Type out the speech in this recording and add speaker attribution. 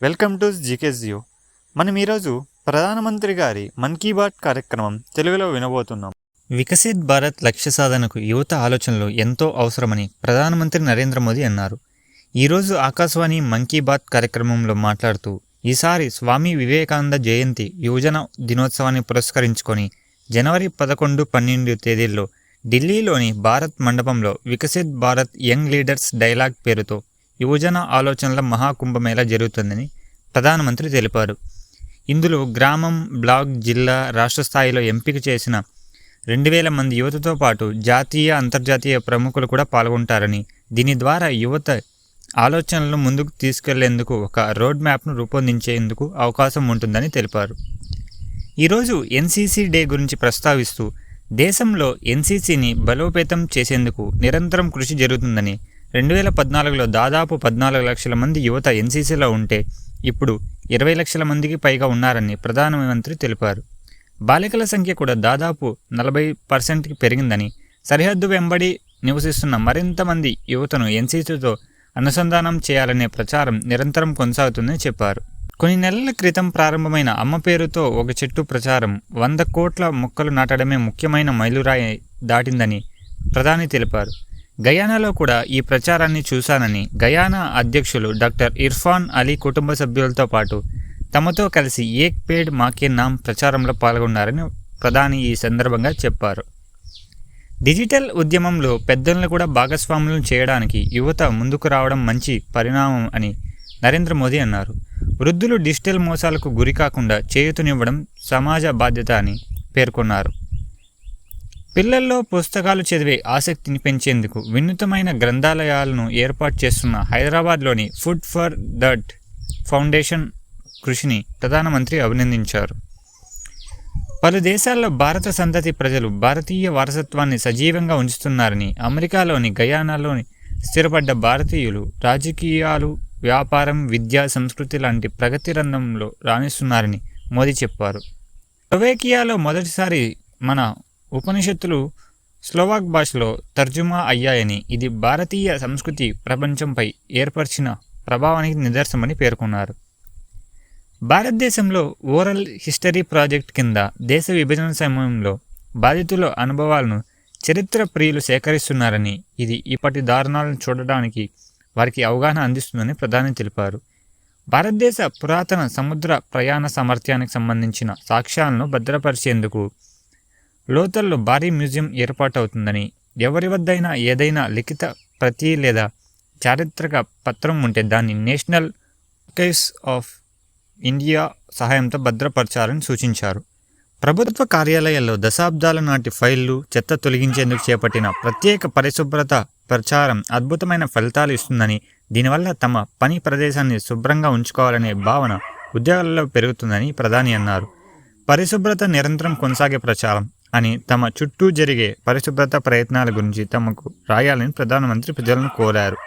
Speaker 1: Welcome to GK Jio. మనం ఈరోజు ప్రధానమంత్రి గారి మన్ కీ బాత్ కార్యక్రమం తెలుగులో వినబోతున్నాం.
Speaker 2: వికసిత్ భారత్ లక్ష్య సాధనకు యువత ఆలోచనలు ఎంతో అవసరమని ప్రధానమంత్రి నరేంద్ర మోదీ అన్నారు. ఈరోజు ఆకాశవాణి మన్ కీ బాత్ కార్యక్రమంలో మాట్లాడుతూ ఈసారి స్వామి వివేకానంద జయంతి యువజన దినోత్సవాన్ని పురస్కరించుకొని జనవరి 11, 12 తేదీల్లో ఢిల్లీలోని భారత్ మండపంలో Viksit Bharat young leaders dialogue పేరుతో యువజన ఆలోచనల మహాకుంభమేళా జరుగుతుందని ప్రధానమంత్రి తెలిపారు. ఇందులో గ్రామం, బ్లాక్, జిల్లా, రాష్ట్ర స్థాయిలో ఎంపిక చేసిన 2000 మంది యువతతో పాటు జాతీయ, అంతర్జాతీయ ప్రముఖులు కూడా పాల్గొంటారని, దీని ద్వారా యువత ఆలోచనలను ముందుకు తీసుకెళ్లేందుకు ఒక రోడ్ మ్యాప్ను రూపొందించేందుకు అవకాశం ఉంటుందని తెలిపారు. ఈరోజు ఎన్సీసీ డే గురించి ప్రస్తావిస్తూ దేశంలో ఎన్సీసీని బలోపేతం చేసేందుకు నిరంతరం కృషి జరుగుతుందని, 2014లో దాదాపు 14 లక్షల మంది యువత ఎన్సీసీలో ఉంటే ఇప్పుడు 20 లక్షల మందికి పైగా ఉన్నారని ప్రధానమంత్రి తెలిపారు. బాలికల సంఖ్య కూడా దాదాపు 40% పెరిగిందని, సరిహద్దు వెంబడి నివసిస్తున్న మరింత మంది యువతను ఎన్సీసీతో అనుసంధానం చేయాలనే ప్రచారం నిరంతరం కొనసాగుతుందని చెప్పారు. కొన్ని నెలల క్రితం ప్రారంభమైన అమ్మ పేరుతో ఒక చెట్టు ప్రచారం 100 కోట్ల మొక్కలు నాటడమే ముఖ్యమైన మైలురాయి దాటిందని ప్రధాని తెలిపారు. గయానాలో కూడా ఈ ప్రచారాన్ని చూశానని, గయానా అధ్యక్షులు డాక్టర్ ఇర్ఫాన్ అలీ కుటుంబ సభ్యులతో పాటు తమతో కలిసి ఏక్ పేడ్ మాకే నామ్ ప్రచారంలో పాల్గొన్నారని ప్రధాని ఈ సందర్భంగా చెప్పారు. డిజిటల్ ఉద్యమంలో పెద్దలను కూడా భాగస్వాములను చేయడానికి యువత ముందుకు రావడం మంచి పరిణామం అని నరేంద్ర మోదీ అన్నారు. వృద్ధులు డిజిటల్ మోసాలకు గురి కాకుండా చేయూతనివ్వడం సమాజ బాధ్యత అని పేర్కొన్నారు. పిల్లల్లో పుస్తకాలు చదివే ఆసక్తిని పెంచేందుకు వినూత్నమైన గ్రంథాలయాలను ఏర్పాటు చేస్తున్న హైదరాబాద్లోని ఫుడ్ ఫర్ దట్ ఫౌండేషన్ కృషిని ప్రధానమంత్రి అభినందించారు. పలు దేశాల్లో భారత సంతతి ప్రజలు భారతీయ వారసత్వాన్ని సజీవంగా ఉంచుతున్నారని, అమెరికాలోని గయానాలోని స్థిరపడ్డ భారతీయులు రాజకీయాలు, వ్యాపారం, విద్య, సంస్కృతి లాంటి ప్రగతి రంగంలో రాణిస్తున్నారని మోదీ చెప్పారు. స్లోవేకియాలో మొదటిసారి మన ఉపనిషత్తులు స్లోవాక్ భాషలో తర్జుమా అయ్యాయని, ఇది భారతీయ సంస్కృతి ప్రపంచంపై ఏర్పరిచిన ప్రభావానికి నిదర్శనమని పేర్కొన్నారు. భారతదేశంలో ఓరల్ హిస్టరీ ప్రాజెక్ట్ కింద దేశ విభజన సమయంలో బాధితుల అనుభవాలను చరిత్ర ప్రియులు సేకరిస్తున్నారని, ఇది ఇప్పటి దారుణాలను చూడడానికి వారికి అవగాహన అందిస్తుందని ప్రధాని తెలిపారు. భారతదేశ పురాతన సముద్ర ప్రయాణ సామర్థ్యానికి సంబంధించిన సాక్ష్యాలను భద్రపరిచేందుకు లోతల్లో భారీ మ్యూజియం ఏర్పాటవుతుందని, ఎవరి వద్దైనా ఏదైనా లిఖిత ప్రతి లేదా చారిత్రక పత్రం ఉంటే దాన్ని నేషనల్ ఆర్కైవ్స్ ఆఫ్ ఇండియా సహాయంతో భద్రపరచాలని సూచించారు. ప్రభుత్వ కార్యాలయాల్లో దశాబ్దాల నాటి ఫైళ్లు, చెత్త తొలగించేందుకు చేపట్టిన ప్రత్యేక పరిశుభ్రత ప్రచారం అద్భుతమైన ఫలితాలు ఇస్తుందని, దీనివల్ల తమ పని ప్రదేశాన్ని శుభ్రంగా ఉంచుకోవాలనే భావన ఉద్యోగాలలో పెరుగుతుందని ప్రధాని అన్నారు. పరిశుభ్రత నిరంతరం కొనసాగే ప్రచారం అని, తమ చుట్టూ జరిగే పరిశుభ్రత ప్రయత్నాల గురించి తమకు రాయాలని ప్రధానమంత్రి ప్రజలను కోరారు.